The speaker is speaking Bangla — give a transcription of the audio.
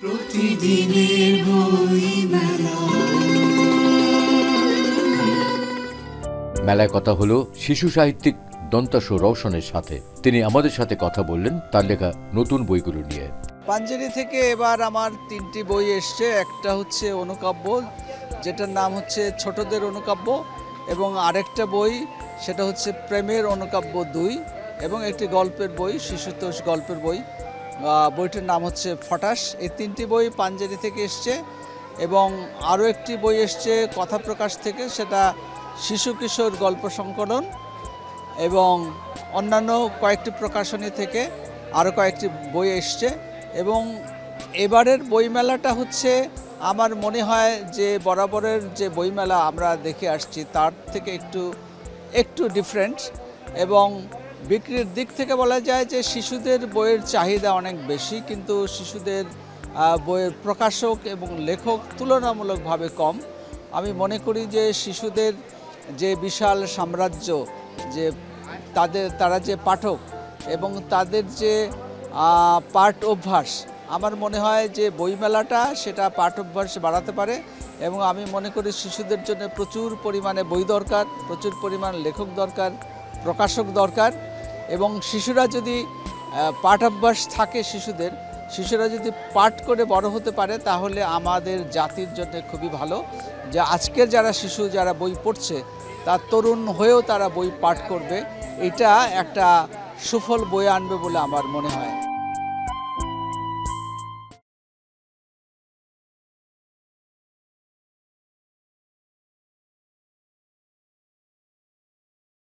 প্রতিদিনের বইমেলা। মেলায় কথা হলো শিশু সাহিত্যিক দন্তাসু রওশনের সাথে। তিনি আমাদের সাথে কথা বললেন তার লেখা নতুন বইগুলো নিয়ে। পাঞ্জেরি থেকে এবার আমার 3টি বই এসছে। একটা হচ্ছে অনুকাব্য, যেটার নাম হচ্ছে ছোটদের অনুকাব্য, এবং আরেকটা বই সেটা হচ্ছে প্রেমের অনুকাব্য 2, এবং একটি গল্পের বই, শিশুতোষ গল্পের বই। বইটির নাম হচ্ছে ফটাস। এই 3টি বই পাঞ্জেরি থেকে এসছে, এবং আরও একটি বই এসছে কথা প্রকাশ থেকে, সেটা শিশু কিশোর গল্প সংকলন, এবং অন্যান্য কয়েকটি প্রকাশনী থেকে আরও কয়েকটি বই এসছে। এবং এবারের বইমেলাটা হচ্ছে আমার মনে হয় যে বরাবরের যে বইমেলা আমরা দেখে আসছি তার থেকে একটু ডিফারেন্ট, এবং বিক্রির দিক থেকে বলা যায় যে শিশুদের বইয়ের চাহিদা অনেক বেশি, কিন্তু শিশুদের বইয়ের প্রকাশক এবং লেখক তুলনামূলকভাবে কম। আমি মনে করি যে শিশুদের যে বিশাল সাম্রাজ্য, যে তারা যে পাঠক এবং তাদের যে পাঠ অভ্যাস, আমার মনে হয় যে বইমেলাটা সেটা পাঠ অভ্যাস বাড়াতে পারে। এবং আমি মনে করি শিশুদের জন্য প্রচুর পরিমাণে বই দরকার, প্রচুর পরিমাণ লেখক দরকার, প্রকাশক দরকার। এবং শিশুরা যদি পাঠ অভ্যাস থাকে, শিশুরা যদি পাঠ করে বড় হতে পারে, তাহলে আমাদের জাতির জন্য খুবই ভালো। যে আজকের যারা বই পড়ছে, তার তরুণ হয়েও তারা বই পাঠ করবে, এটা একটা সুফল বয়ে আনবে বলে আমার মনে হয়।